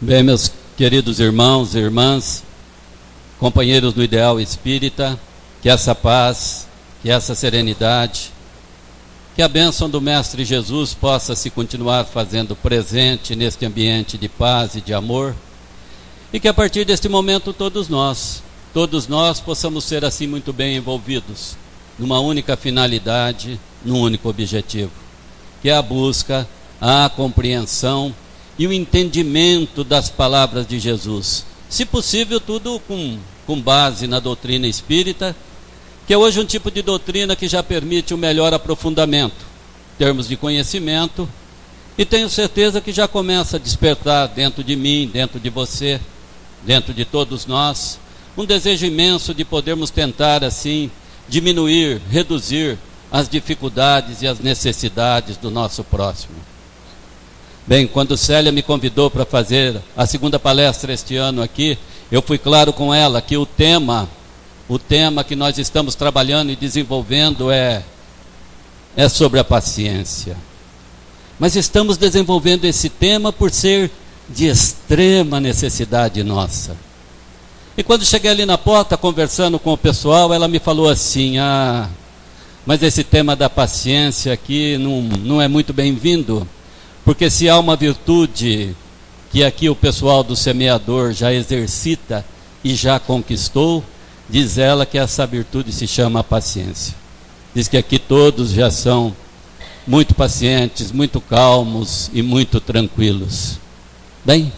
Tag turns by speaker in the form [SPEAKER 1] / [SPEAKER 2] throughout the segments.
[SPEAKER 1] Bem, meus queridos irmãos e irmãs, companheiros no ideal espírita, que essa paz, que essa serenidade, que a bênção do Mestre Jesus possa se continuar fazendo presente neste ambiente de paz e de amor, e que a partir deste momento todos nós possamos ser assim muito bem envolvidos numa única finalidade, num único objetivo, que é a busca, a compreensão e o entendimento das palavras de Jesus. Se possível, tudo com base na doutrina espírita, que é hoje um tipo de doutrina que já permite um melhor aprofundamento em termos de conhecimento, e tenho certeza que já começa a despertar dentro de mim, dentro de você, dentro de todos nós, um desejo imenso de podermos tentar assim diminuir, reduzir as dificuldades e as necessidades do nosso próximo. Bem, quando Célia me convidou para fazer a segunda palestra este ano aqui, eu fui claro com ela que o tema que nós estamos trabalhando e desenvolvendo é sobre a paciência. Mas estamos desenvolvendo esse tema por ser de extrema necessidade nossa. E quando cheguei ali na porta, conversando com o pessoal, ela me falou assim: mas esse tema da paciência aqui não é muito bem-vindo, porque se há uma virtude que aqui o pessoal do semeador já exercita e já conquistou, diz ela que essa virtude se chama paciência. Diz que aqui todos já são muito pacientes, muito calmos e muito tranquilos. Bem,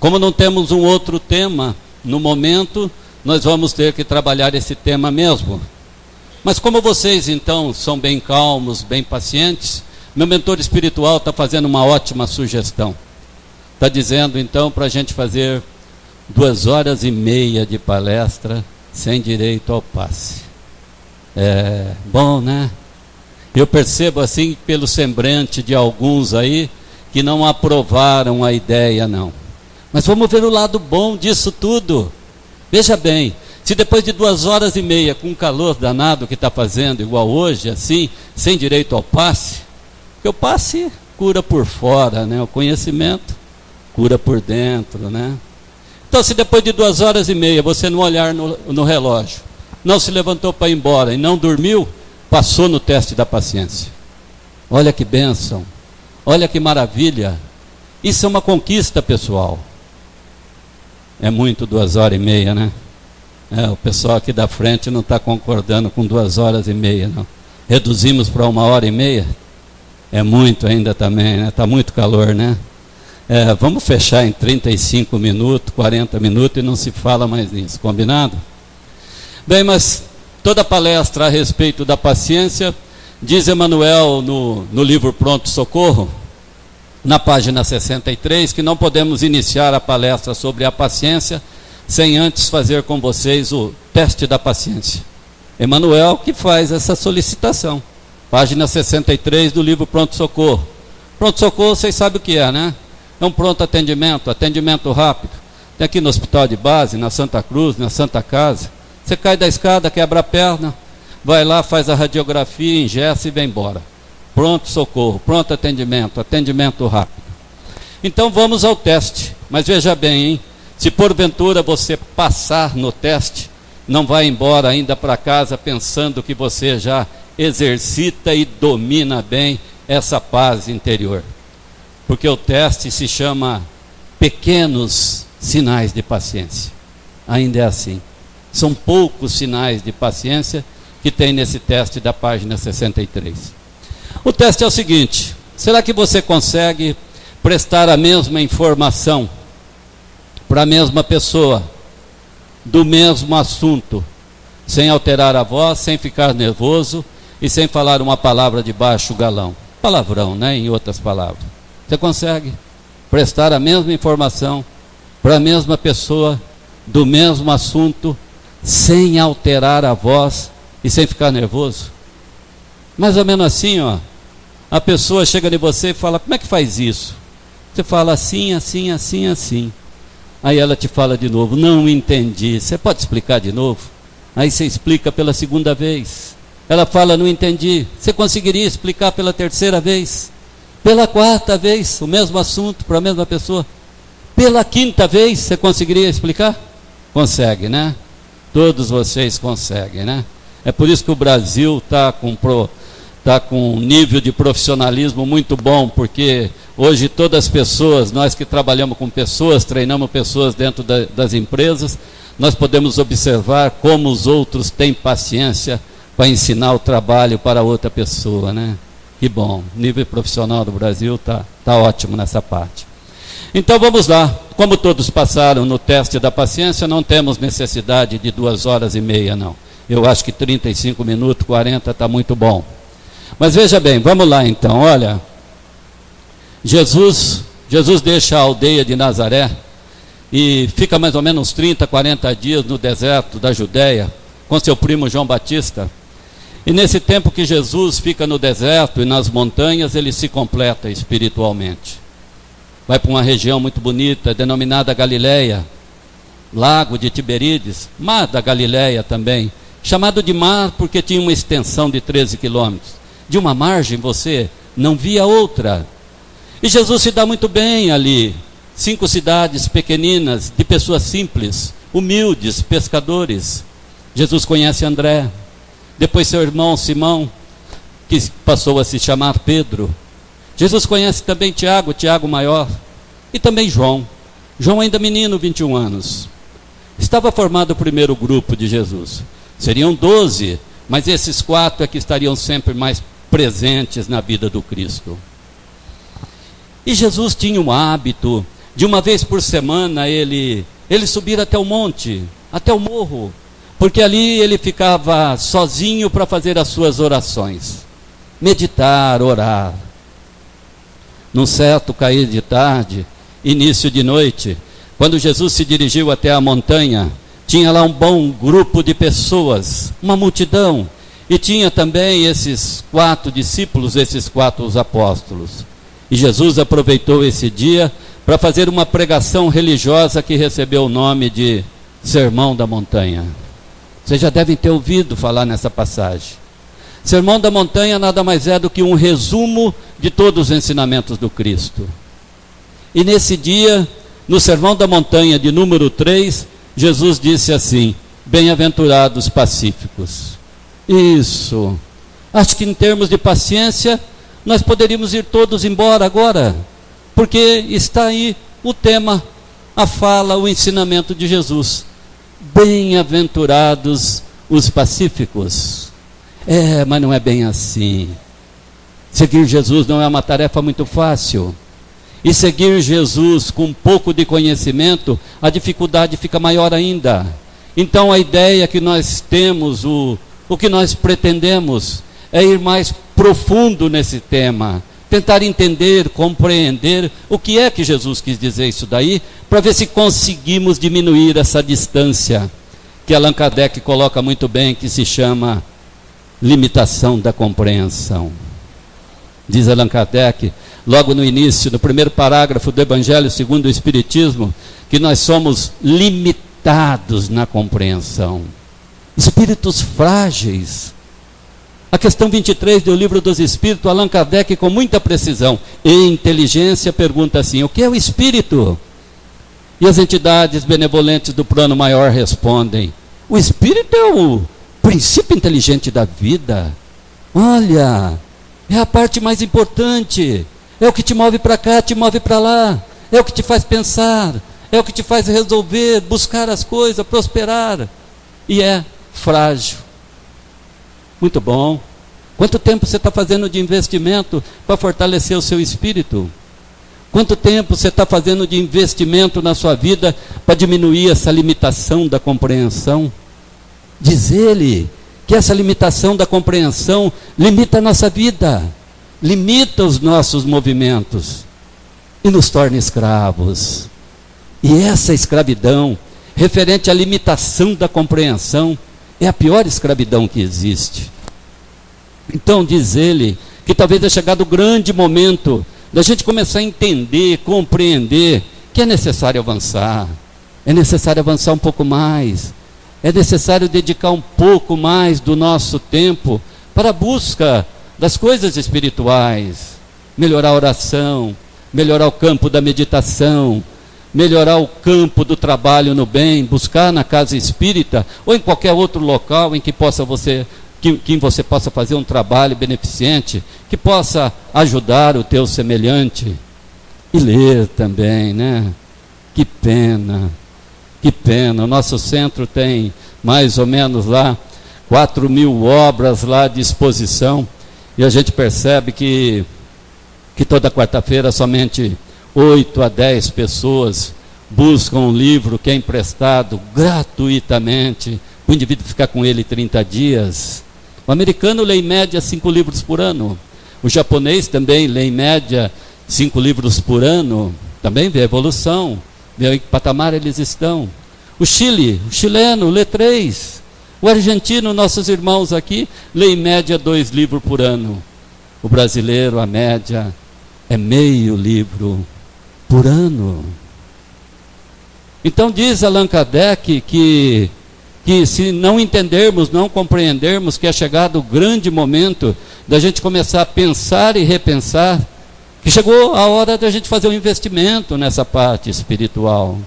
[SPEAKER 1] como não temos um outro tema no momento, nós vamos ter que trabalhar esse tema mesmo. Mas como vocês então são bem calmos, bem pacientes, meu mentor espiritual está fazendo uma ótima sugestão. Está dizendo então para a gente fazer 2h30 de palestra sem direito ao passe. É bom, né? Eu percebo assim pelo semblante de alguns aí que não aprovaram a ideia não. Mas vamos ver o lado bom disso tudo. Veja bem, se depois de 2h30 com calor danado que está fazendo, igual hoje, assim, sem direito ao passe, porque o passe cura por fora, né? O conhecimento cura por dentro, né? Então, se depois de 2h30 você não olhar no relógio, não se levantou para ir embora e não dormiu, passou no teste da paciência. Olha que bênção, olha que maravilha. Isso é uma conquista, pessoal. É muito 2h30, né? O pessoal aqui da frente não está concordando com 2h30, não. Reduzimos para 1h30. É muito ainda também, né? Está muito calor, né? Vamos fechar em 35 minutos, 40 minutos e não se fala mais nisso, combinado? Bem, mas toda palestra a respeito da paciência, diz Emmanuel no livro Pronto Socorro, na página 63, que não podemos iniciar a palestra sobre a paciência sem antes fazer com vocês o teste da paciência. Emmanuel que faz essa solicitação. Página 63 do livro Pronto Socorro. Pronto Socorro, vocês sabem o que é, né? É um pronto atendimento rápido. Tem aqui no hospital de base, na Santa Cruz, na Santa Casa. Você cai da escada, quebra a perna, vai lá, faz a radiografia, ingessa e vem embora. Pronto socorro, pronto atendimento rápido. Então vamos ao teste. Mas veja bem, hein? Se porventura você passar no teste, não vai embora ainda para casa pensando que você já exercita e domina bem essa paz interior. Porque o teste se chama pequenos sinais de paciência. Ainda é assim. São poucos sinais de paciência que tem nesse teste da página 63. O teste é o seguinte: será que você consegue prestar a mesma informação para a mesma pessoa, do mesmo assunto, sem alterar a voz, sem ficar nervoso e sem falar uma palavra de baixo galão? Palavrão, né? Em outras palavras. Você consegue prestar a mesma informação para a mesma pessoa, do mesmo assunto, sem alterar a voz e sem ficar nervoso? Mais ou menos assim, ó. A pessoa chega de você e fala: como é que faz isso? Você fala assim, assim, assim, assim. Aí ela te fala de novo: não entendi. Você pode explicar de novo? Aí você explica pela segunda vez. Ela fala: não entendi. Você conseguiria explicar pela terceira vez? Pela quarta vez, o mesmo assunto para a mesma pessoa? Pela quinta vez, você conseguiria explicar? Consegue, né? Todos vocês conseguem, né? É por isso que o Brasil está com um nível de profissionalismo muito bom, porque hoje todas as pessoas, nós que trabalhamos com pessoas, treinamos pessoas dentro das empresas, nós podemos observar como os outros têm paciência para ensinar o trabalho para outra pessoa, né? Que bom, o nível profissional do Brasil está ótimo nessa parte. Então vamos lá, como todos passaram no teste da paciência, não temos necessidade de 2h30 não. Eu acho que 35 minutos, 40 está muito bom. Mas veja bem, vamos lá então, olha, Jesus deixa a aldeia de Nazaré e fica mais ou menos 30, 40 dias no deserto da Judéia, com seu primo João Batista. E nesse tempo que Jesus fica no deserto e nas montanhas, ele se completa espiritualmente. Vai para uma região muito bonita, denominada Galileia, Lago de Tiberíades, Mar da Galileia também, chamado de mar porque tinha uma extensão de 13 quilômetros. De uma margem você não via outra. E Jesus se dá muito bem ali. 5 cidades pequeninas, de pessoas simples, humildes, pescadores. Jesus conhece André, depois seu irmão Simão, que passou a se chamar Pedro. Jesus conhece também Tiago maior, e também João ainda menino, 21 anos. Estava formado o primeiro grupo de Jesus. Seriam 12, mas esses 4 é que estariam sempre mais presentes na vida do Cristo. E Jesus tinha um hábito de uma vez por semana ele subir até o monte, até o morro, porque ali ele ficava sozinho para fazer as suas orações, meditar, orar. Num certo cair de tarde, início de noite, quando Jesus se dirigiu até a montanha, tinha lá um bom grupo de pessoas, uma multidão, e tinha também esses 4 discípulos, esses 4 apóstolos. E Jesus aproveitou esse dia para fazer uma pregação religiosa que recebeu o nome de Sermão da Montanha. Vocês já devem ter ouvido falar nessa passagem. Sermão da Montanha nada mais é do que um resumo de todos os ensinamentos do Cristo. E nesse dia, no Sermão da Montanha de número 3, Jesus disse assim: bem-aventurados pacíficos. Isso. Acho que em termos de paciência, nós poderíamos ir todos embora agora, porque está aí o tema, a fala, o ensinamento de Jesus. Bem-aventurados os pacíficos. Mas não é bem assim. Seguir Jesus não é uma tarefa muito fácil. E seguir Jesus com um pouco de conhecimento, a dificuldade fica maior ainda. Então a ideia que nós temos, o que nós pretendemos, é ir mais profundo nesse tema, tentar entender, compreender o que é que Jesus quis dizer isso daí, para ver se conseguimos diminuir essa distância, que Allan Kardec coloca muito bem, que se chama limitação da compreensão. Diz Allan Kardec, logo no início, no primeiro parágrafo do Evangelho segundo o Espiritismo, que nós somos limitados na compreensão. Espíritos frágeis. A questão 23 do Livro dos Espíritos, Allan Kardec, com muita precisão e inteligência, pergunta assim: o que é o espírito? E as entidades benevolentes do plano maior respondem: o espírito é o princípio inteligente da vida. Olha, é a parte mais importante. É o que te move para cá, te move para lá. É o que te faz pensar. É o que te faz resolver, buscar as coisas, prosperar. E é frágil. Muito bom. Quanto tempo você está fazendo de investimento para fortalecer o seu espírito? Quanto tempo você está fazendo de investimento na sua vida para diminuir essa limitação da compreensão? Diz ele que essa limitação da compreensão limita a nossa vida, limita os nossos movimentos e nos torna escravos. E essa escravidão, referente à limitação da compreensão, é a pior escravidão que existe. Então diz ele que talvez tenha chegado o grande momento da gente começar a entender, compreender que é necessário avançar. É necessário avançar um pouco mais. É necessário dedicar um pouco mais do nosso tempo para a busca das coisas espirituais. Melhorar a oração, melhorar o campo da meditação, melhorar o campo do trabalho no bem, buscar na casa espírita ou em qualquer outro local em que você possa fazer um trabalho beneficente, que possa ajudar o teu semelhante. E ler também, né? Que pena. O nosso centro tem mais ou menos lá 4.000 obras lá à disposição, e a gente percebe que toda quarta-feira somente 8 a 10 pessoas buscam um livro que é emprestado gratuitamente, o indivíduo ficar com ele 30 dias. O americano lê em média 5 livros por ano. O japonês também lê em média 5 livros por ano. Também vê a evolução, vê em que patamar eles estão. O chileno lê 3. O argentino, nossos irmãos aqui, lê em média 2 livros por ano. O brasileiro, a média é meio livro por ano. Então diz Allan Kardec que se não entendermos, não compreendermos que é chegado o grande momento da gente começar a pensar e repensar, que chegou a hora da gente fazer um investimento nessa parte espiritual.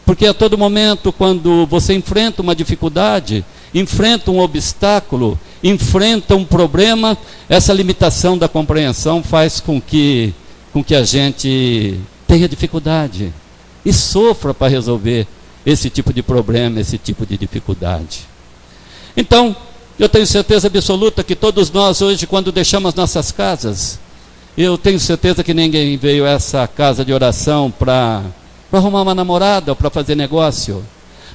[SPEAKER 1] Porque a todo momento, quando você enfrenta uma dificuldade, enfrenta um obstáculo, enfrenta um problema, essa limitação da compreensão faz com que a gente tenha dificuldade e sofra para resolver esse tipo de problema, esse tipo de dificuldade. Então, eu tenho certeza absoluta que todos nós hoje, quando deixamos nossas casas, eu tenho certeza que ninguém veio a essa casa de oração para arrumar uma namorada ou para fazer negócio.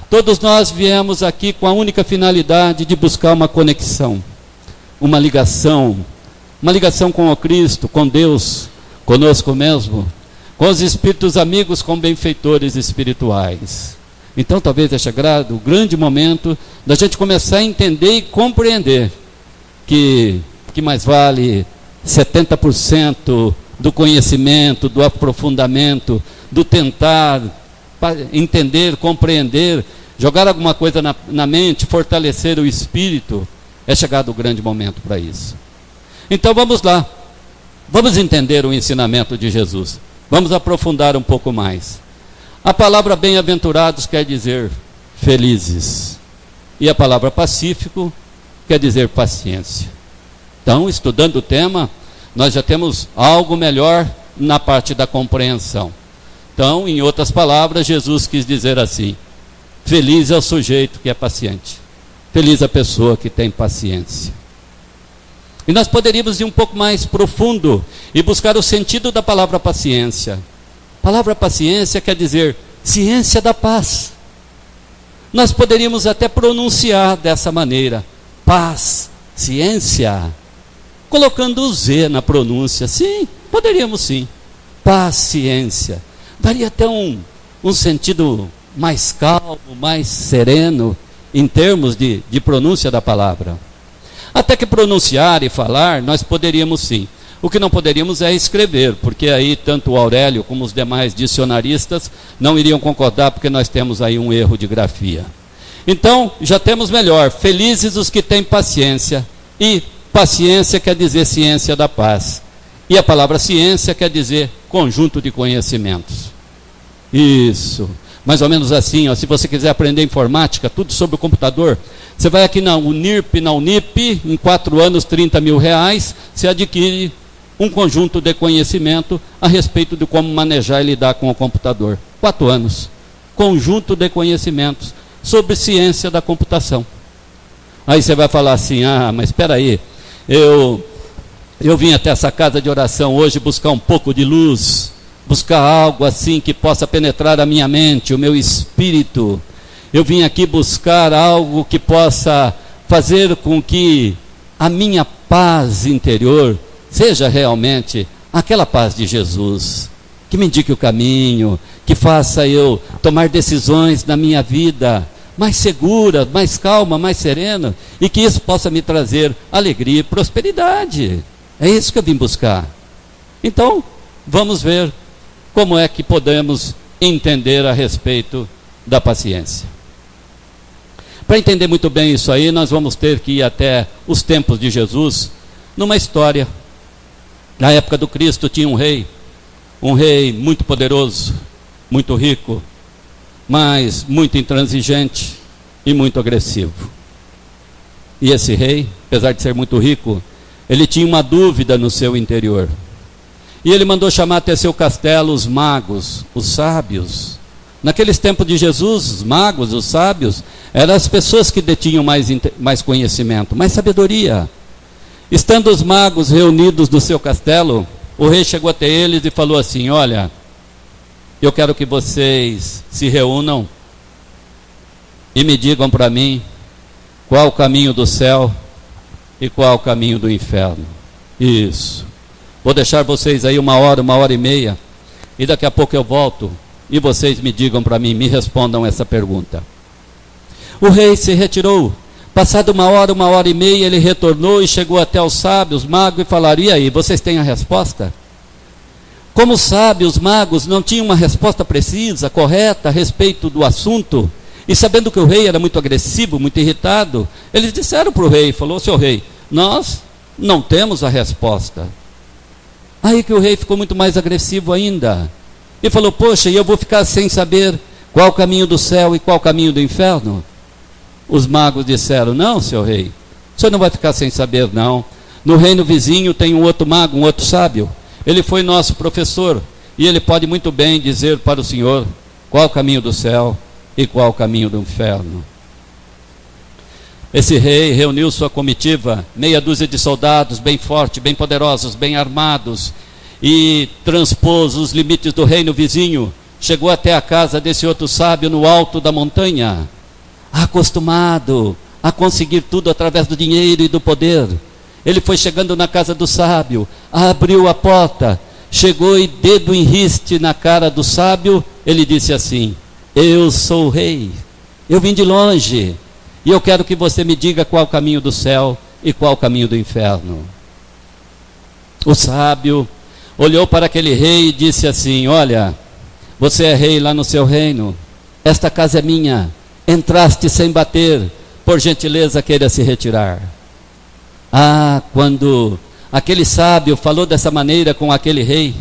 [SPEAKER 1] Todos nós viemos aqui com a única finalidade de buscar uma conexão, uma ligação com o Cristo, com Deus, conosco mesmo, com os espíritos amigos, com benfeitores espirituais. Então talvez tenha chegado o grande momento da gente começar a entender e compreender que mais vale 70% do conhecimento, do aprofundamento, do tentar entender, compreender, jogar alguma coisa na mente, fortalecer o espírito. É chegado o grande momento para isso. Então vamos lá, vamos entender o ensinamento de Jesus, vamos aprofundar um pouco mais. A palavra bem-aventurados quer dizer felizes, e a palavra pacífico quer dizer paciência. Então, estudando o tema, nós já temos algo melhor na parte da compreensão. Então, em outras palavras, Jesus quis dizer assim: feliz é o sujeito que é paciente, feliz a pessoa que tem paciência. E nós poderíamos ir um pouco mais profundo e buscar o sentido da palavra paciência. A palavra paciência quer dizer ciência da paz. Nós poderíamos até pronunciar dessa maneira: paz, ciência, colocando o Z na pronúncia. Sim, poderíamos sim. Paciência. Daria até um sentido mais calmo, mais sereno, em termos de pronúncia da palavra. Até que pronunciar e falar, nós poderíamos sim. O que não poderíamos é escrever, porque aí tanto o Aurélio como os demais dicionaristas não iriam concordar, porque nós temos aí um erro de grafia. Então, já temos melhor: felizes os que têm paciência. E paciência quer dizer ciência da paz. E a palavra ciência quer dizer conjunto de conhecimentos. Isso. Mais ou menos assim, ó, se você quiser aprender informática, tudo sobre o computador, você vai aqui na Unirp, na Unip, em 4 anos, R$30 mil, você adquire um conjunto de conhecimento a respeito de como manejar e lidar com o computador. 4 anos. Conjunto de conhecimentos sobre ciência da computação. Aí você vai falar assim: mas espera aí, eu vim até essa casa de oração hoje buscar um pouco de luz, buscar algo assim que possa penetrar a minha mente, o meu espírito. Eu vim aqui buscar algo que possa fazer com que a minha paz interior seja realmente aquela paz de Jesus, que me indique o caminho, que faça eu tomar decisões na minha vida mais segura, mais calma, mais serena, e que isso possa me trazer alegria e prosperidade. É isso que eu vim buscar. Então, vamos ver como é que podemos entender a respeito da paciência. Para entender muito bem isso aí, nós vamos ter que ir até os tempos de Jesus, numa história. Na época do Cristo tinha um rei muito poderoso, muito rico, mas muito intransigente e muito agressivo. E esse rei, apesar de ser muito rico, ele tinha uma dúvida no seu interior. E ele mandou chamar até seu castelo os magos, os sábios. Naqueles tempos de Jesus, os magos, os sábios, eram as pessoas que detinham mais conhecimento, mais sabedoria. Estando os magos reunidos no seu castelo, o rei chegou até eles e falou assim: olha, eu quero que vocês se reúnam e me digam para mim qual o caminho do céu e qual o caminho do inferno. Isso. Vou deixar vocês aí 1 hora, 1 hora e meia, e daqui a pouco eu volto e vocês me digam para mim, me respondam essa pergunta. O rei se retirou. Passado 1 hora e meia, ele retornou e chegou até os sábios, magos, e falaram: e aí, vocês têm a resposta? Como os sábios, magos, não tinham uma resposta precisa, correta a respeito do assunto, e sabendo que o rei era muito agressivo, muito irritado, eles disseram para o rei, falou: seu rei, nós não temos a resposta. Aí que o rei ficou muito mais agressivo ainda, e falou: poxa, e eu vou ficar sem saber qual o caminho do céu e qual o caminho do inferno? Os magos disseram: não, seu rei, o senhor não vai ficar sem saber, não. No reino vizinho tem um outro mago, um outro sábio. Ele foi nosso professor, e ele pode muito bem dizer para o senhor qual o caminho do céu e qual o caminho do inferno. Esse rei reuniu sua comitiva, meia dúzia de soldados bem fortes, bem poderosos, bem armados, e transpôs os limites do reino vizinho. Chegou até a casa desse outro sábio no alto da montanha, acostumado a conseguir tudo através do dinheiro e do poder. Ele foi chegando na casa do sábio, abriu a porta, chegou e dedo em riste na cara do sábio, ele disse assim: eu sou o rei, eu vim de longe, e eu quero que você me diga qual o caminho do céu e qual o caminho do inferno. O sábio olhou para aquele rei e disse assim: olha, você é rei lá no seu reino, esta casa é minha, entraste sem bater, por gentileza queira se retirar. Ah, quando aquele sábio falou dessa maneira com aquele rei,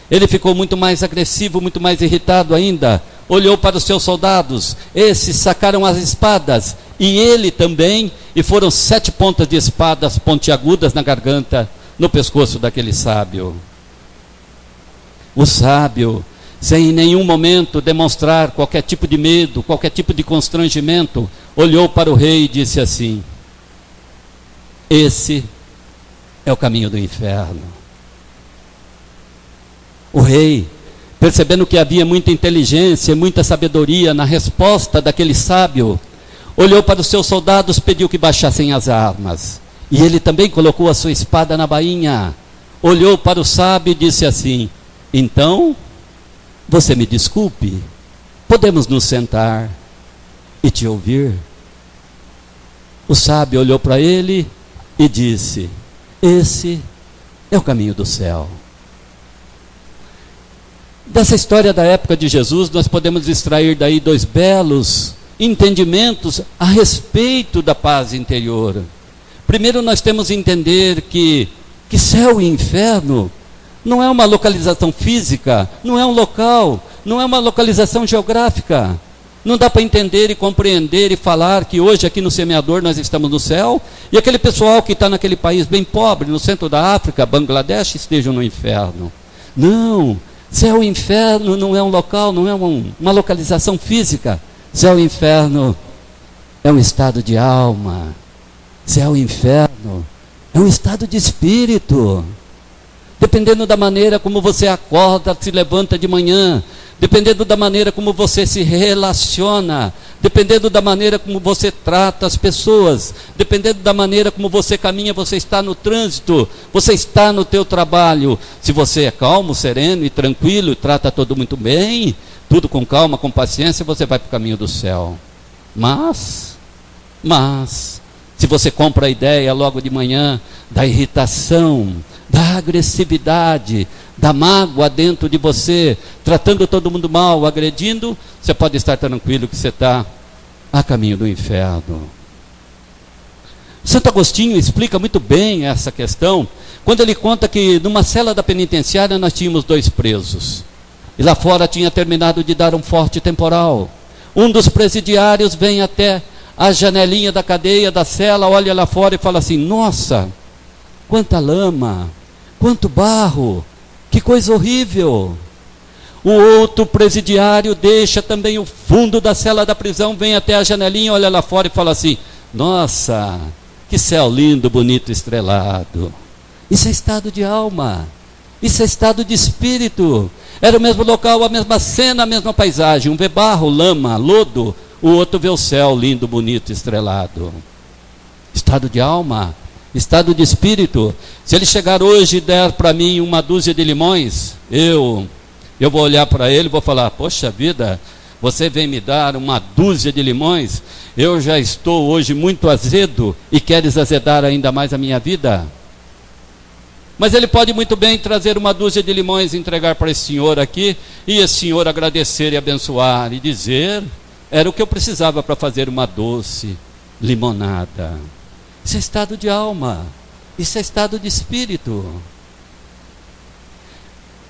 [SPEAKER 1] ele ficou muito mais agressivo, muito mais irritado ainda. Olhou para os seus soldados, esses sacaram as espadas, e ele também, e foram 7 pontas de espadas pontiagudas na garganta, no pescoço daquele sábio. O sábio, sem em nenhum momento demonstrar qualquer tipo de medo, qualquer tipo de constrangimento, olhou para o rei e disse assim: esse é o caminho do inferno. O rei, percebendo que havia muita inteligência, muita sabedoria na resposta daquele sábio, olhou para os seus soldados, pediu que baixassem as armas. E ele também colocou a sua espada na bainha. Olhou para o sábio e disse assim: então, você me desculpe, podemos nos sentar e te ouvir? O sábio olhou para ele e disse: esse é o caminho do céu. Dessa história da época de Jesus, nós podemos extrair daí 2 belos entendimentos a respeito da paz interior. Primeiro, nós temos que entender que céu e inferno não é uma localização física, não é um local, não é uma localização geográfica. Não dá para entender e compreender e falar que hoje aqui no Semeador nós estamos no céu, e aquele pessoal que está naquele país bem pobre, no centro da África, Bangladesh, estejam no inferno. Não, céu e inferno não é um local, não é uma localização física. Céu e inferno é um estado de alma. Céu e inferno é um estado de espírito. Dependendo da maneira como você acorda, se levanta de manhã, dependendo da maneira como você se relaciona, dependendo da maneira como você trata as pessoas, dependendo da maneira como você caminha, você está no trânsito, você está no teu trabalho. Se você é calmo, sereno e tranquilo, trata tudo muito bem, tudo com calma, com paciência, você vai para o caminho do céu. Mas, se você compra a ideia logo de manhã da irritação, da agressividade, da mágoa dentro de você, tratando todo mundo mal, agredindo, você pode estar tranquilo que você está a caminho do inferno. Santo Agostinho explica muito bem essa questão, quando ele conta que numa cela da penitenciária nós tínhamos 2 presos. E lá fora tinha terminado de dar um forte temporal. Um dos presidiários vem até a janelinha da cadeia, da cela, olha lá fora e fala assim: nossa, quanta lama, quanto barro, que coisa horrível. O outro presidiário deixa também o fundo da cela da prisão, vem até a janelinha, olha lá fora e fala assim: nossa, que céu lindo, bonito, estrelado. Isso é estado de alma, isso é estado de espírito. Era o mesmo local, a mesma cena, a mesma paisagem. Um vê barro, lama, lodo, o outro vê o céu lindo, bonito, estrelado. Estado de alma, estado de espírito. Se ele chegar hoje e der para mim uma dúzia de limões, eu vou olhar para ele e vou falar: poxa vida, você vem me dar uma dúzia de limões? Eu já estou hoje muito azedo e queres azedar ainda mais a minha vida? Mas ele pode muito bem trazer uma dúzia de limões e entregar para esse senhor aqui, e esse senhor agradecer e abençoar e dizer: era o que eu precisava para fazer uma doce limonada. Isso é estado de alma, isso é estado de espírito.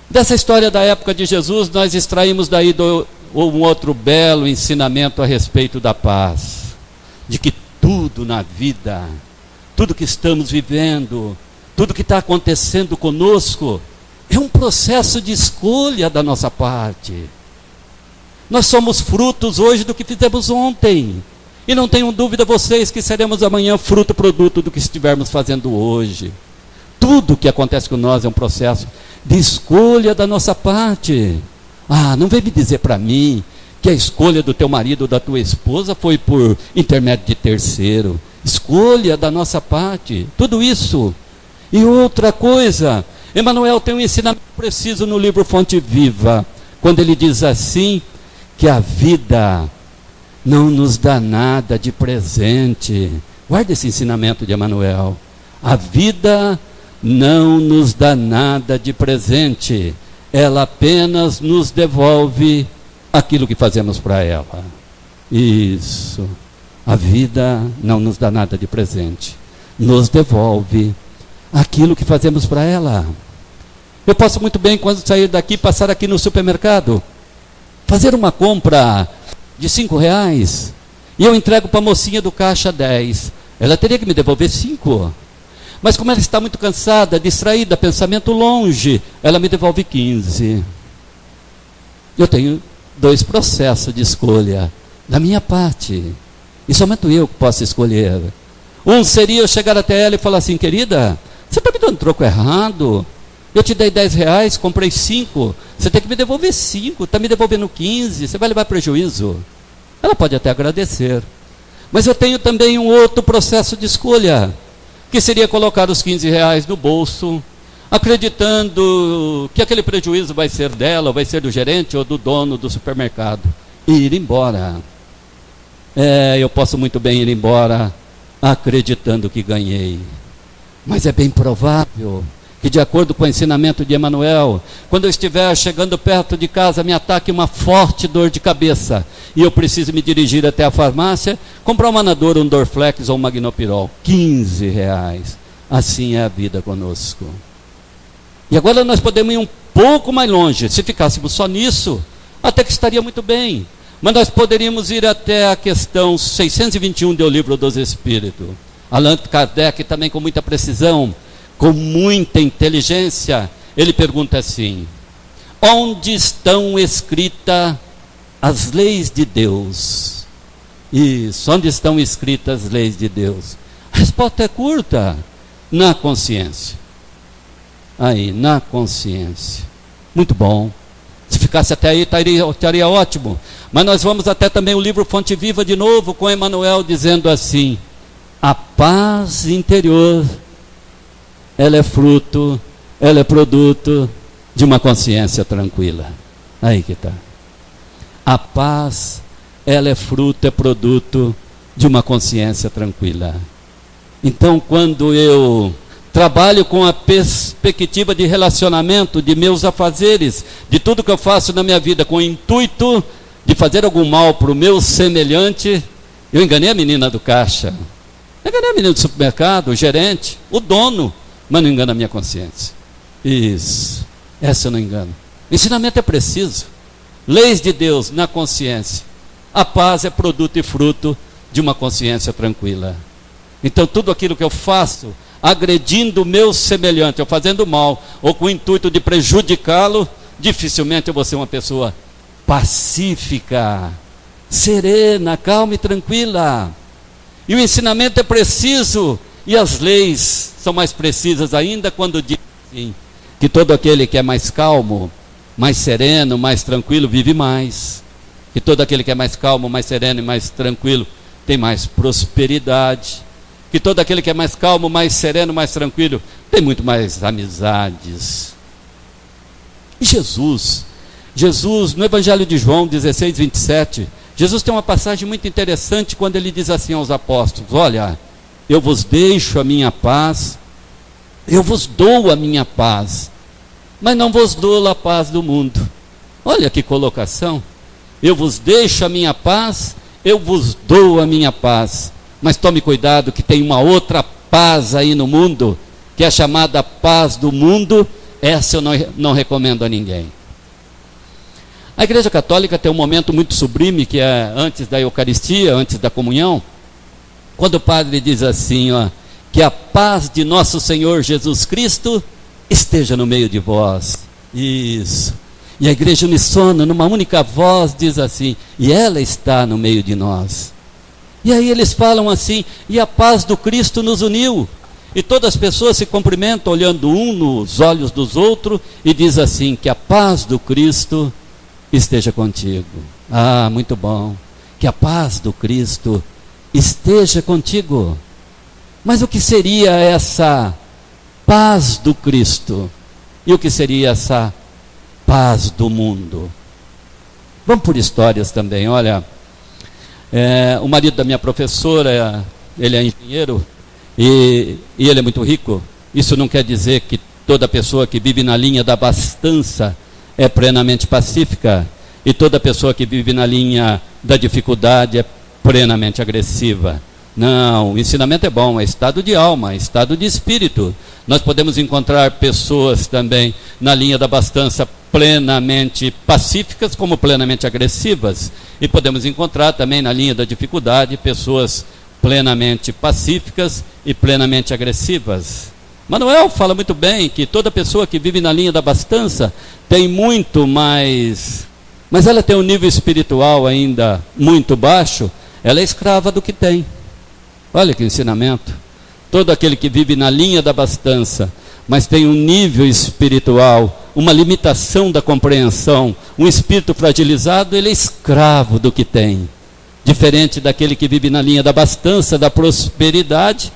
[SPEAKER 1] Dessa história da época de Jesus, nós extraímos daí um outro belo ensinamento a respeito da paz. De que tudo na vida, tudo que estamos vivendo, tudo que está acontecendo conosco, é um processo de escolha da nossa parte. Nós somos frutos hoje do que fizemos ontem. E não tenham dúvida vocês que seremos amanhã fruto, produto do que estivermos fazendo hoje. Tudo que acontece com nós é um processo de escolha da nossa parte. Não vem me dizer para mim que a escolha do teu marido ou da tua esposa foi por intermédio de terceiro. Escolha da nossa parte, tudo isso. E outra coisa, Emmanuel tem um ensinamento preciso no livro Fonte Viva, quando ele diz assim, que a vida não nos dá nada de presente. Guarda esse ensinamento de Emmanuel. A vida não nos dá nada de presente, ela apenas nos devolve aquilo que fazemos para ela. Isso, a vida não nos dá nada de presente, nos devolve aquilo que fazemos para ela. Eu posso muito bem, quando sair daqui, passar aqui no supermercado, fazer uma compra de R$5, e eu entrego para a mocinha do caixa 10, ela teria que me devolver 5. Mas como ela está muito cansada, distraída, pensamento longe, ela me devolve 15. Eu tenho 2 processos de escolha da minha parte, e somente eu que posso escolher. Um seria eu chegar até ela e falar assim: querida, você está me dando troco errado, eu te dei R$10, comprei 5, você tem que me devolver 5, está me devolvendo 15, você vai levar prejuízo. Ela pode até agradecer, mas eu tenho também um outro processo de escolha, que seria colocar os R$15 no bolso, acreditando que aquele prejuízo vai ser dela, ou vai ser do gerente, ou do dono do supermercado, e ir embora. Eu posso muito bem ir embora acreditando que ganhei, mas é bem provável que, de acordo com o ensinamento de Emmanuel, quando eu estiver chegando perto de casa, me ataque uma forte dor de cabeça, e eu preciso me dirigir até a farmácia, comprar um Anador, um Dorflex ou um Magnopirol, R$15. Assim é a vida conosco. E agora nós podemos ir um pouco mais longe. Se ficássemos só nisso, até que estaria muito bem. Mas nós poderíamos ir até a questão 621 do Livro dos Espíritos. Allan Kardec, também com muita precisão, com muita inteligência, ele pergunta assim: onde estão escritas as leis de Deus? Isso, onde estão escritas as leis de Deus? A resposta é curta: na consciência. Aí, na consciência. Muito bom. Se ficasse até aí, estaria ótimo. Mas nós vamos até também o livro Fonte Viva de novo, com Emmanuel dizendo assim: a paz interior, ela é fruto, ela é produto de uma consciência tranquila. Aí que está. A paz, ela é fruto, é produto de uma consciência tranquila. Então, quando eu trabalho com a perspectiva de relacionamento, de meus afazeres, de tudo que eu faço na minha vida, com o intuito de fazer algum mal para o meu semelhante, eu enganei a menina do caixa, enganei a menina do supermercado, o gerente, o dono, mas não engano a minha consciência. Isso, essa eu não engano. O ensinamento é preciso. Leis de Deus na consciência. A paz é produto e fruto de uma consciência tranquila. Então tudo aquilo que eu faço, agredindo o meu semelhante, ou fazendo mal, ou com o intuito de prejudicá-lo, dificilmente eu vou ser uma pessoa pacífica, serena, calma e tranquila. E o ensinamento é preciso, e as leis são mais precisas ainda quando dizem que todo aquele que é mais calmo, mais sereno, mais tranquilo, vive mais. Que todo aquele que é mais calmo, mais sereno e mais tranquilo tem mais prosperidade. Que todo aquele que é mais calmo, mais sereno, mais tranquilo tem muito mais amizades. E Jesus, no Evangelho de João 16, 27, Jesus tem uma passagem muito interessante quando ele diz assim aos apóstolos: olha, eu vos deixo a minha paz, eu vos dou a minha paz, mas não vos dou a paz do mundo. Olha que colocação. Eu vos deixo a minha paz, eu vos dou a minha paz. Mas tome cuidado que tem uma outra paz aí no mundo, que é a chamada paz do mundo. Essa eu não recomendo a ninguém. A Igreja Católica tem um momento muito sublime, que é antes da Eucaristia, antes da comunhão, quando o padre diz assim, ó, que a paz de nosso Senhor Jesus Cristo esteja no meio de vós. Isso. E a igreja uníssona, numa única voz, diz assim: e ela está no meio de nós. E aí eles falam assim: e a paz do Cristo nos uniu. E todas as pessoas se cumprimentam olhando um nos olhos dos outros e diz assim: que a paz do Cristo esteja contigo. Ah, muito bom. Que a paz do Cristo esteja contigo. Mas o que seria essa paz do Cristo? E o que seria essa paz do mundo? Vamos por histórias também. Olha, o marido da minha professora, ele é engenheiro e ele é muito rico. Isso não quer dizer que toda pessoa que vive na linha da abastança é plenamente pacífica, e toda pessoa que vive na linha da dificuldade é plenamente agressiva. Não, o ensinamento é bom, é estado de alma, é estado de espírito. Nós podemos encontrar pessoas também na linha da abastança plenamente pacíficas como plenamente agressivas, e podemos encontrar também na linha da dificuldade pessoas plenamente pacíficas e plenamente agressivas. Manuel fala muito bem que toda pessoa que vive na linha da abastança tem muito mais, mas ela tem um nível espiritual ainda muito baixo, ela é escrava do que tem. Olha que ensinamento. Todo aquele que vive na linha da abastança, mas tem um nível espiritual, uma limitação da compreensão, um espírito fragilizado, ele é escravo do que tem. Diferente daquele que vive na linha da abastança, da prosperidade,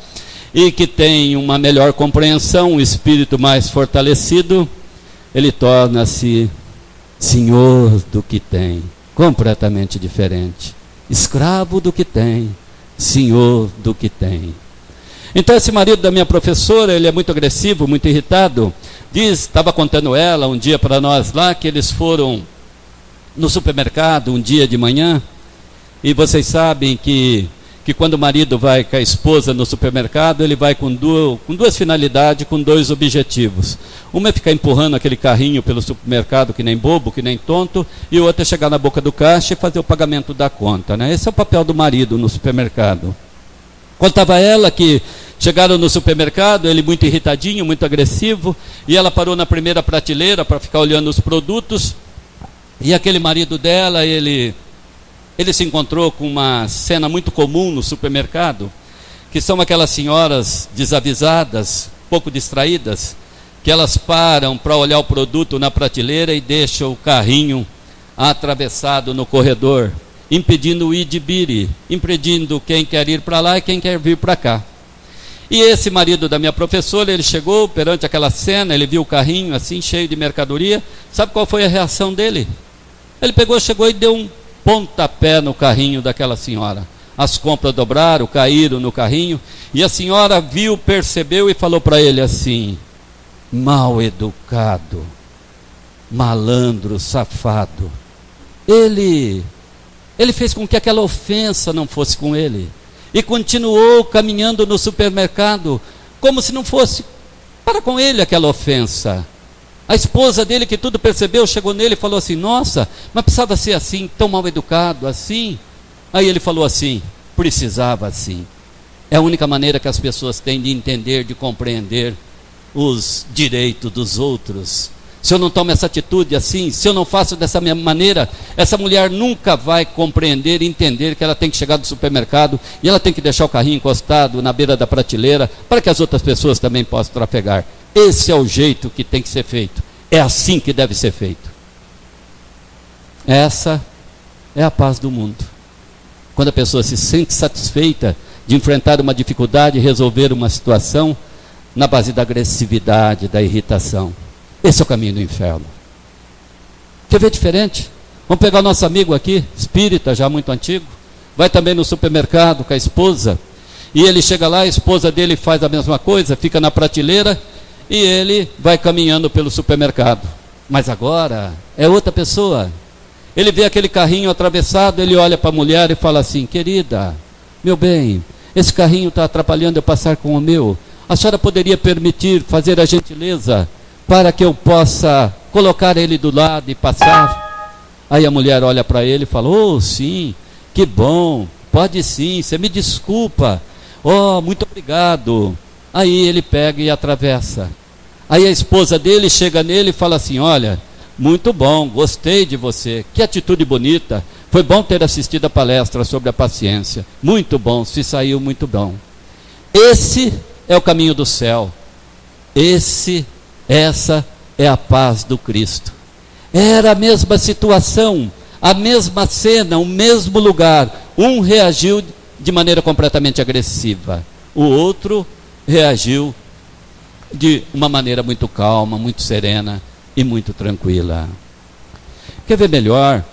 [SPEAKER 1] e que tem uma melhor compreensão, um espírito mais fortalecido, ele torna-se senhor do que tem. Completamente diferente. Escravo do que tem, senhor do que tem. Então esse marido da minha professora, ele é muito agressivo, muito irritado. Estava contando ela um dia para nós lá, que eles foram no supermercado um dia de manhã, e vocês sabem que quando o marido vai com a esposa no supermercado, ele vai com duas finalidades, com dois objetivos. Uma é ficar empurrando aquele carrinho pelo supermercado que nem bobo, que nem tonto, e o outro é chegar na boca do caixa e fazer o pagamento da conta, né? Esse é o papel do marido no supermercado. Contava ela que chegaram no supermercado, ele muito irritadinho, muito agressivo, e ela parou na primeira prateleira para ficar olhando os produtos, e aquele marido dela, ele se encontrou com uma cena muito comum no supermercado, que são aquelas senhoras desavisadas, pouco distraídas, que elas param para olhar o produto na prateleira e deixam o carrinho atravessado no corredor, impedindo o ir-de-bire, impedindo quem quer ir para lá e quem quer vir para cá. E esse marido da minha professora, ele chegou perante aquela cena, ele viu o carrinho assim, cheio de mercadoria. Sabe qual foi a reação dele? Ele chegou e deu um pontapé no carrinho daquela senhora. As compras dobraram, caíram no carrinho, e a senhora viu, percebeu e falou para ele assim: mal educado, malandro, safado. Ele fez com que aquela ofensa não fosse com ele, e continuou caminhando no supermercado como se não fosse para com ele aquela ofensa. A esposa dele, que tudo percebeu, chegou nele e falou assim: nossa, mas precisava ser assim, tão mal educado, assim? Aí ele falou assim: precisava assim. É a única maneira que as pessoas têm de entender, de compreender os direitos dos outros. Se eu não tomo essa atitude assim, se eu não faço dessa mesma maneira, essa mulher nunca vai compreender e entender que ela tem que chegar do supermercado e ela tem que deixar o carrinho encostado na beira da prateleira para que as outras pessoas também possam trafegar. Esse é o jeito que tem que ser feito. É assim que deve ser feito. Essa é a paz do mundo. Quando a pessoa se sente satisfeita de enfrentar uma dificuldade e resolver uma situação na base da agressividade, da irritação. Esse é o caminho do inferno. Quer ver diferente? Vamos pegar o nosso amigo aqui, espírita, já muito antigo, vai também no supermercado com a esposa, e ele chega lá, a esposa dele faz a mesma coisa, fica na prateleira, e ele vai caminhando pelo supermercado. Mas agora é outra pessoa. Ele vê aquele carrinho atravessado, ele olha para a mulher e fala assim: querida, meu bem, esse carrinho está atrapalhando eu passar com o meu. A senhora poderia permitir, fazer a gentileza, para que eu possa colocar ele do lado e passar? Aí a mulher olha para ele e fala: oh, sim, que bom, pode sim, você me desculpa, oh, muito obrigado. Aí ele pega e atravessa. Aí a esposa dele chega nele e fala assim: olha, muito bom, gostei de você, que atitude bonita, foi bom ter assistido a palestra sobre a paciência, muito bom, se saiu muito bom. Esse é o caminho do céu, essa é a paz do Cristo. Era a mesma situação, a mesma cena, o mesmo lugar. Um reagiu de maneira completamente agressiva, o outro reagiu de uma maneira muito calma, muito serena e muito tranquila. Quer ver melhor?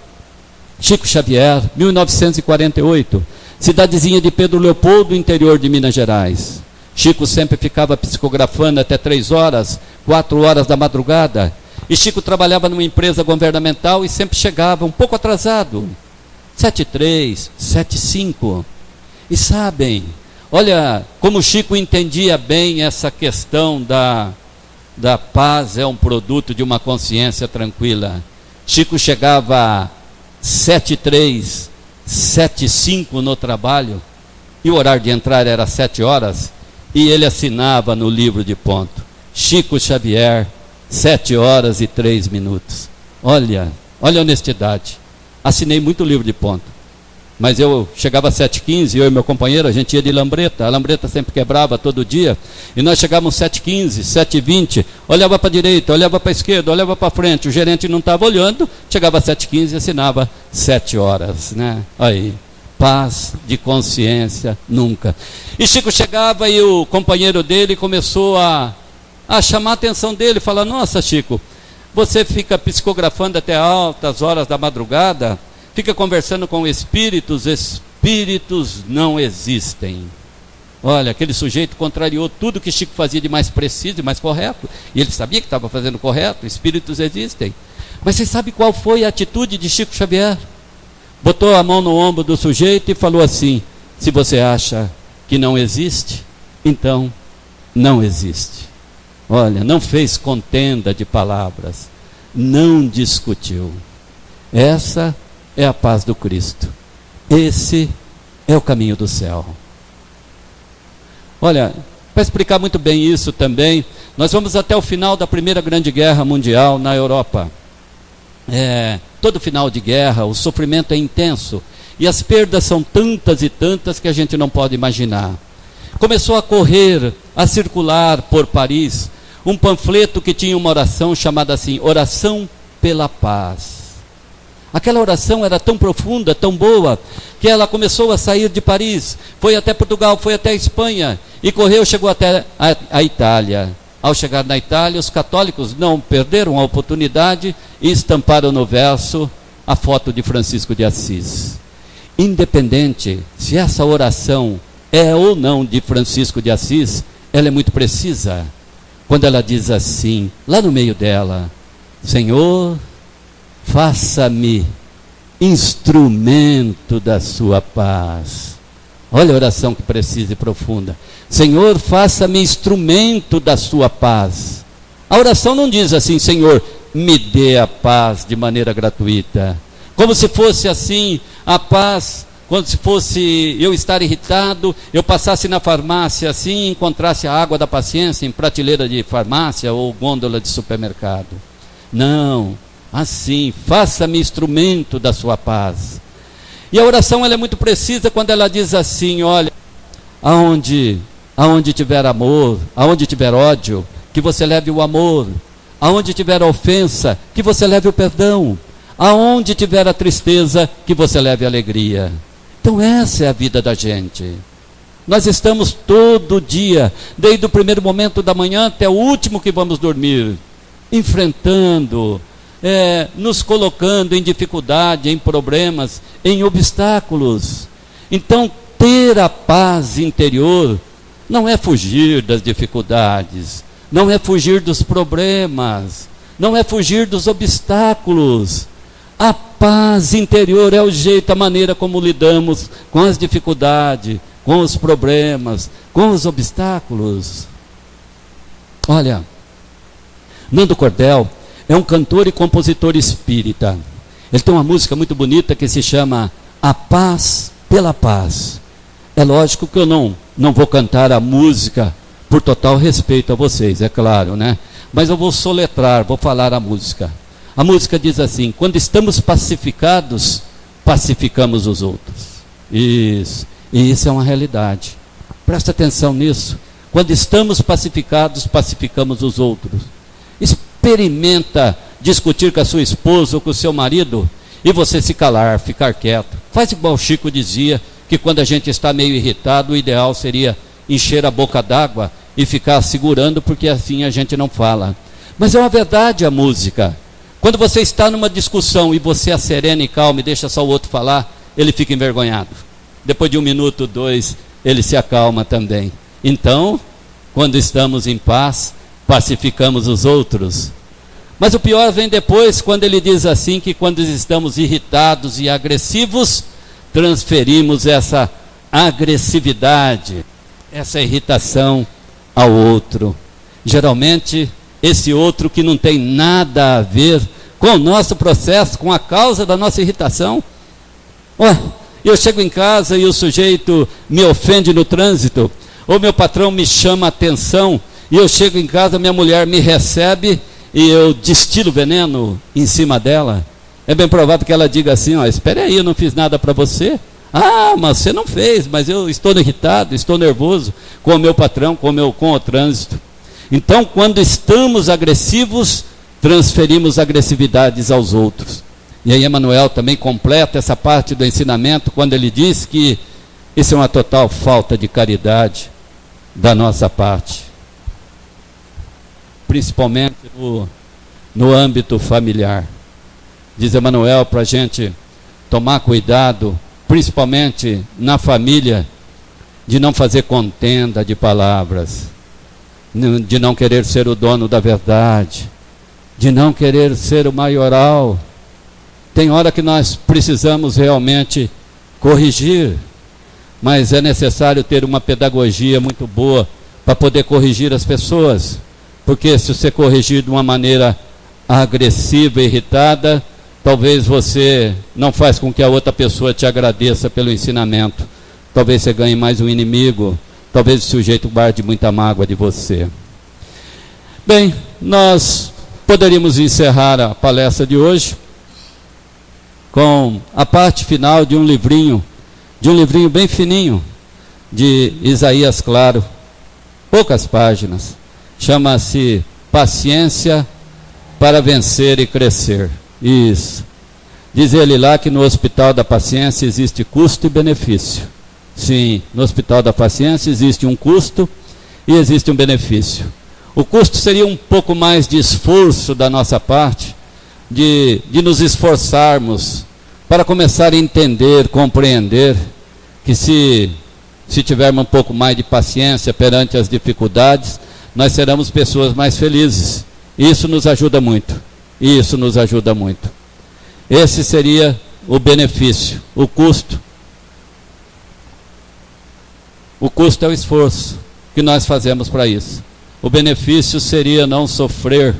[SPEAKER 1] Chico Xavier, 1948, cidadezinha de Pedro Leopoldo, interior de Minas Gerais. Chico sempre ficava psicografando até 3 horas, 4 horas da madrugada. E Chico trabalhava numa empresa governamental e sempre chegava um pouco atrasado, 7h03, 7h05. E sabem, olha como Chico entendia bem essa questão da paz é um produto de uma consciência tranquila. Chico chegava 7h03, 7h05 no trabalho, e o horário de entrar era 7 horas, e ele assinava no livro de ponto: Chico Xavier, 7h03. Olha a honestidade. Assinei muito livro de ponto, mas eu chegava às 7h15, eu e meu companheiro, a gente ia de lambreta, a lambreta sempre quebrava todo dia, e nós chegávamos 7h15, 7h20, olhava para a direita, olhava para a esquerda, olhava para frente, o gerente não estava olhando, chegava às 7h15 e assinava 7 horas, né? Aí, paz de consciência, nunca. E Chico chegava e o companheiro dele começou a chamar a atenção dele, falar: nossa, Chico, você fica psicografando até altas horas da madrugada, fica conversando com espíritos não existem. Olha, aquele sujeito contrariou tudo que Chico fazia de mais preciso e mais correto, e ele sabia que estava fazendo correto, espíritos existem. Mas você sabe qual foi a atitude de Chico Xavier? Botou a mão no ombro do sujeito e falou assim: se você acha que não existe, então não existe. Olha, não fez contenda de palavras, não discutiu. Essa é a paz do Cristo. Esse é o caminho do céu. Olha, para explicar muito bem isso também, nós vamos até o final da Primeira Grande Guerra Mundial na Europa. Todo final de guerra, o sofrimento é intenso, e as perdas são tantas e tantas que a gente não pode imaginar. Começou a correr, a circular por Paris, um panfleto que tinha uma oração chamada assim: Oração pela Paz. Aquela oração era tão profunda, tão boa, que ela começou a sair de Paris, foi até Portugal, foi até a Espanha, e correu, chegou até a Itália. Ao chegar na Itália, os católicos não perderam a oportunidade e estamparam no verso a foto de Francisco de Assis. Independente se essa oração é ou não de Francisco de Assis, ela é muito precisa. Quando ela diz assim, lá no meio dela: Senhor, faça-me instrumento da sua paz. Olha a oração que precisa e profunda. Senhor, faça-me instrumento da sua paz. A oração não diz assim: Senhor, me dê a paz de maneira gratuita. Como se fosse assim, a paz, como se fosse eu estar irritado, eu passasse na farmácia assim e encontrasse a água da paciência em prateleira de farmácia ou gôndola de supermercado. Não, assim, faça-me instrumento da sua paz. E a oração ela é muito precisa quando ela diz assim: olha, aonde tiver amor, aonde tiver ódio, que você leve o amor. Aonde tiver a ofensa, que você leve o perdão. Aonde tiver a tristeza, que você leve a alegria. Então essa é a vida da gente. Nós estamos todo dia, desde o primeiro momento da manhã até o último que vamos dormir, enfrentando, nos colocando em dificuldade, em problemas, em obstáculos. Então ter a paz interior não é fugir das dificuldades, não é fugir dos problemas, não é fugir dos obstáculos. A paz interior é o jeito, a maneira como lidamos com as dificuldades, com os problemas, com os obstáculos. Olha, Nando Cordel é um cantor e compositor espírita. Ele tem uma música muito bonita que se chama A Paz pela Paz. É lógico que eu não vou cantar a música por total respeito a vocês, é claro, né? Mas eu vou soletrar, vou falar a música. A música diz assim: quando estamos pacificados, pacificamos os outros. Isso, e isso é uma realidade. Presta atenção nisso. Quando estamos pacificados, pacificamos os outros. Experimenta discutir com a sua esposa ou com o seu marido e você se calar, ficar quieto. Faz igual o Chico dizia, que quando a gente está meio irritado, o ideal seria encher a boca d'água e ficar segurando, porque assim a gente não fala. Mas é uma verdade a música. Quando você está numa discussão e você é sereno e calmo e deixa só o outro falar, ele fica envergonhado. Depois de 1 minuto, 2, ele se acalma também. Então, quando estamos em paz, pacificamos os outros. Mas o pior vem depois, quando ele diz assim, que quando estamos irritados e agressivos, transferimos essa agressividade, essa irritação ao outro. Geralmente, esse outro que não tem nada a ver com o nosso processo, com a causa da nossa irritação. Eu chego em casa e o sujeito me ofende no trânsito, ou meu patrão me chama a atenção, e eu chego em casa, minha mulher me recebe e eu destilo veneno em cima dela. É bem provável que ela diga assim: espere aí, eu não fiz nada para você. Mas você não fez, mas eu estou irritado, estou nervoso com o meu patrão, com o trânsito. Então, quando estamos agressivos, transferimos agressividades aos outros. E aí Emmanuel também completa essa parte do ensinamento, quando ele diz que isso é uma total falta de caridade da nossa parte. Principalmente no âmbito familiar. Diz Emmanuel para a gente tomar cuidado, principalmente na família, de não fazer contenda de palavras, de não querer ser o dono da verdade, de não querer ser o maioral. Tem hora que nós precisamos realmente corrigir, mas é necessário ter uma pedagogia muito boa para poder corrigir as pessoas, porque se você corrigir de uma maneira agressiva, irritada, talvez você não faz com que a outra pessoa te agradeça pelo ensinamento. Talvez você ganhe mais um inimigo, talvez o sujeito guarde muita mágoa de você. Bem, nós poderíamos encerrar a palestra de hoje com a parte final de um livrinho bem fininho, de Isaías Claro, poucas páginas, chama-se Paciência para Vencer e Crescer. Isso. Diz ele lá que no Hospital da Paciência existe custo e benefício. Sim, no Hospital da Paciência existe um custo e existe um benefício. O custo seria um pouco mais de esforço da nossa parte, de nos esforçarmos para começar a entender, compreender que se tivermos um pouco mais de paciência perante as dificuldades, nós seremos pessoas mais felizes. Isso nos ajuda muito. Isso nos ajuda muito. Esse seria o benefício. O custo é o esforço que nós fazemos para isso. O benefício seria não sofrer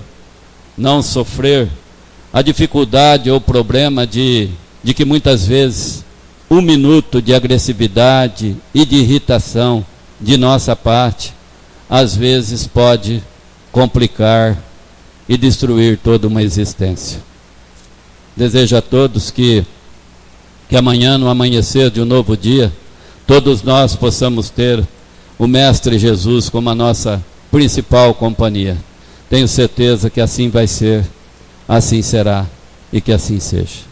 [SPEAKER 1] a dificuldade ou problema de que muitas vezes 1 minuto de agressividade e de irritação de nossa parte, às vezes pode complicar e destruir toda uma existência. Desejo a todos que amanhã, no amanhecer de um novo dia, todos nós possamos ter o Mestre Jesus como a nossa principal companhia. Tenho certeza que assim vai ser, assim será e que assim seja.